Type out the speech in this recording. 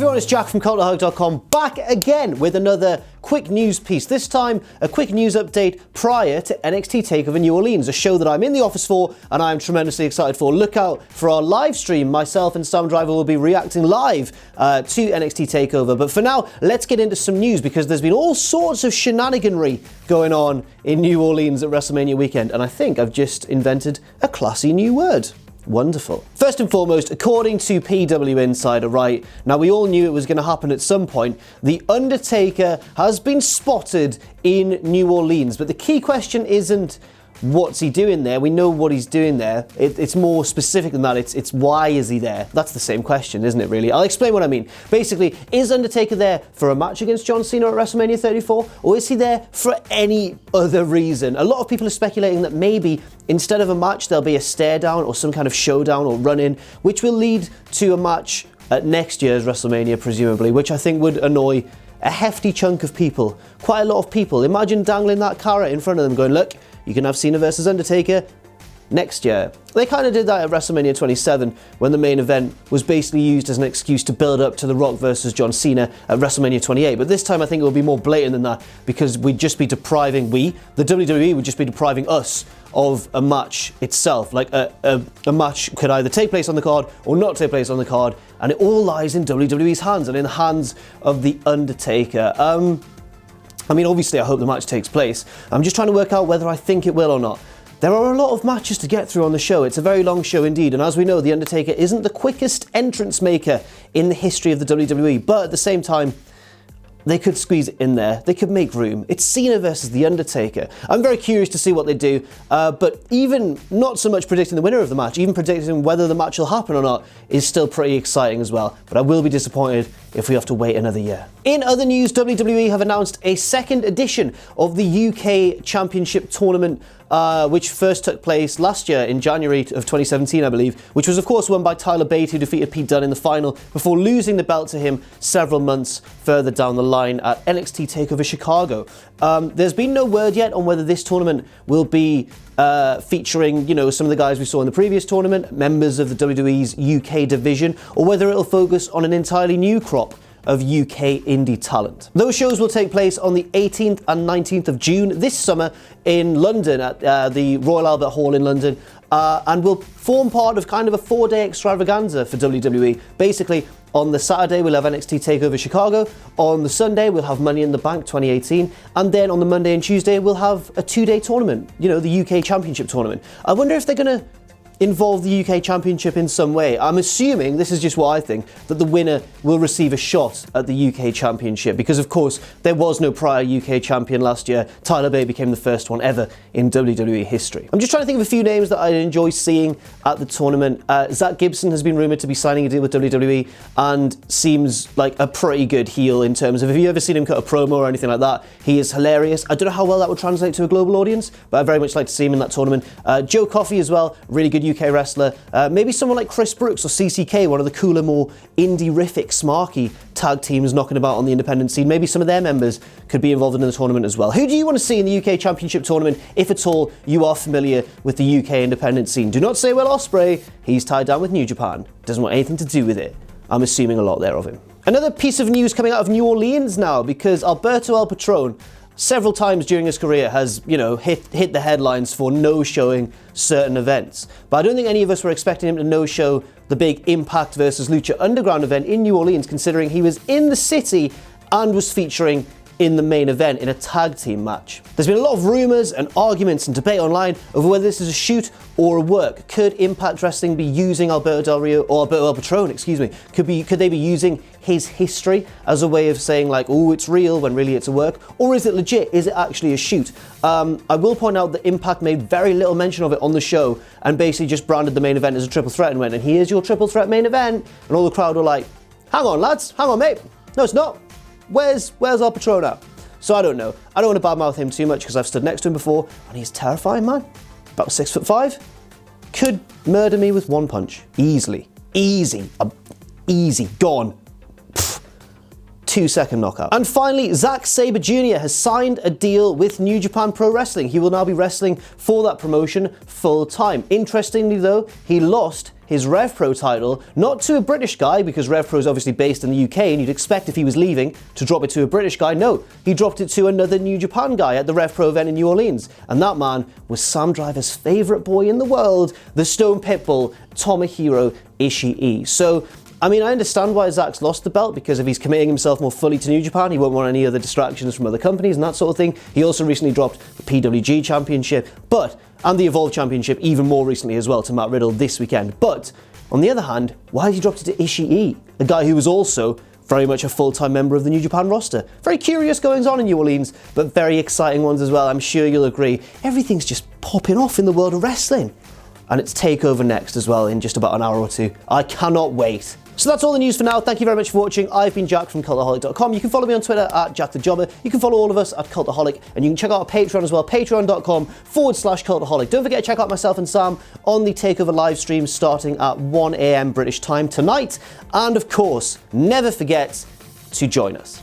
everyone, it's Jack from Cultaholic.com, back again with another quick news piece. This time, a quick news update prior to NXT TakeOver New Orleans, a show that I'm in the office for and I'm tremendously excited for. Look out for our live stream. Myself and Sam Driver will be reacting live to NXT TakeOver. But for now, let's get into some news because there's been all sorts of shenaniganry going on in New Orleans at WrestleMania weekend, and I think I've just invented a classy new word. Wonderful. First and foremost, according to PW Insider, right, now we all knew it was going to happen at some point, the Undertaker has been spotted in New Orleans, but the key question isn't what's he doing there. We know what he's doing there. It's more specific than that. It's why is he there? That's the same question, isn't it, really? I'll explain what I mean. Basically, is Undertaker there for a match against John Cena at WrestleMania 34, or is he there for any other reason? A lot of people are speculating that maybe instead of a match, there'll be a stare down or some kind of showdown or run-in, which will lead to a match at next year's WrestleMania, presumably, which I think would annoy a hefty chunk of people. Quite a lot of people. Imagine dangling that carrot in front of them going, look, you can have Cena versus Undertaker next year. They kind of did that at WrestleMania 27 when the main event was basically used as an excuse to build up to The Rock versus John Cena at WrestleMania 28. But this time I think it will be more blatant than that because we'd just be depriving, the WWE would just be depriving us of a match itself. Like a match could either take place on the card or not take place on the card, and it all lies in WWE's hands and in the hands of The Undertaker. I mean, obviously, I hope the match takes place. I'm just trying to work out whether I think it will or not. There are a lot of matches to get through on the show. It's a very long show indeed, and as we know, The Undertaker isn't the quickest entrance maker in the history of the WWE, but at the same time, they could squeeze it in there. They could make room. It's Cena versus The Undertaker. I'm very curious to see what they do, but even not so much predicting the winner of the match, even predicting whether the match will happen or not is still pretty exciting as well. But I will be disappointed if we have to wait another year. In other news, WWE have announced a second edition of the UK Championship Tournament, which first took place last year in January of 2017, I believe, which was of course won by Tyler Bate, who defeated Pete Dunne in the final before losing the belt to him several months further down the line at NXT TakeOver Chicago. There's been no word yet on whether this tournament will be featuring, some of the guys we saw in the previous tournament, members of the WWE's UK division, or whether it'll focus on an entirely new crop of UK indie talent. Those shows will take place on the 18th and 19th of June this summer in London at the Royal Albert Hall in London, and will form part of kind of a 4-day extravaganza for WWE. Basically, on the Saturday, we'll have NXT TakeOver Chicago. On the Sunday, we'll have Money in the Bank 2018. And then on the Monday and Tuesday, we'll have a 2-day tournament, the UK Championship Tournament. I wonder if they're going to involve the UK Championship in some way. I'm assuming, this is just what I think, that the winner will receive a shot at the UK Championship because, of course, there was no prior UK champion last year. Tyler Bate became the first one ever in WWE history. I'm just trying to think of a few names that I'd enjoy seeing at the tournament. Zach Gibson has been rumoured to be signing a deal with WWE and seems like a pretty good heel in terms of, if you ever seen him cut a promo or anything like that, he is hilarious. I don't know how well that would translate to a global audience, but I'd very much like to see him in that tournament. Joe Coffey as well, really good UK wrestler. Maybe someone like Chris Brooks or CCK, one of the cooler, more indie-rific, smarky tag teams knocking about on the independent scene. Maybe some of their members could be involved in the tournament as well. Who do you want to see in the UK Championship Tournament, if at all you are familiar with the UK independent scene? Do not say, well, Ospreay, he's tied down with New Japan. Doesn't want anything to do with it. I'm assuming a lot there of him. Another piece of news coming out of New Orleans now, because Alberto El Patron several times during his career has, hit the headlines for no-showing certain events. But I don't think any of us were expecting him to no-show the big Impact versus Lucha Underground event in New Orleans, considering he was in the city and was featuring in the main event in a tag team match. There's been a lot of rumours and arguments and debate online over whether this is a shoot or a work. Could Impact Wrestling be using Alberto Del Rio, or Alberto El Patron, could they be using his history as a way of saying like, oh, it's real when really it's a work? Or is it legit? Is it actually a shoot? I will point out that Impact made very little mention of it on the show and basically just branded the main event as a triple threat and went, and here's your triple threat main event. And all the crowd were like, hang on lads, hang on mate, no it's not. Where's El Patron at? So I don't know. I don't want to badmouth him too much because I've stood next to him before and he's terrifying, man. About 6'5". Could murder me with one punch. Easily. Easy. Easy. Gone. 2-second knockout. And finally, Zack Saber Jr. has signed a deal with New Japan Pro Wrestling. He will now be wrestling for that promotion full time. Interestingly though, he lost his Rev Pro title, not to a British guy, because Rev Pro is obviously based in the UK and you'd expect if he was leaving to drop it to a British guy. No, he dropped it to another New Japan guy at the Rev Pro event in New Orleans. And that man was Sam Driver's favourite boy in the world, the Stone Pitbull, Tomohiro Ishii. So, I mean, I understand why Zack's lost the belt, because if he's committing himself more fully to New Japan, he won't want any other distractions from other companies and that sort of thing. He also recently dropped the PWG Championship, and the Evolve Championship even more recently as well to Matt Riddle this weekend. But, on the other hand, why has he dropped it to Ishii, a guy who was also very much a full-time member of the New Japan roster? Very curious goings on in New Orleans, but very exciting ones as well. I'm sure you'll agree. Everything's just popping off in the world of wrestling. And it's TakeOver next as well in just about an hour or two. I cannot wait. So that's all the news for now. Thank you very much for watching. I've been Jack from Cultaholic.com. You can follow me on Twitter at JackTheJobber. You can follow all of us at Cultaholic, and you can check out our Patreon as well, patreon.com/Cultaholic. Don't forget to check out myself and Sam on the TakeOver live stream starting at 1 a.m. British time tonight. And of course, never forget to join us.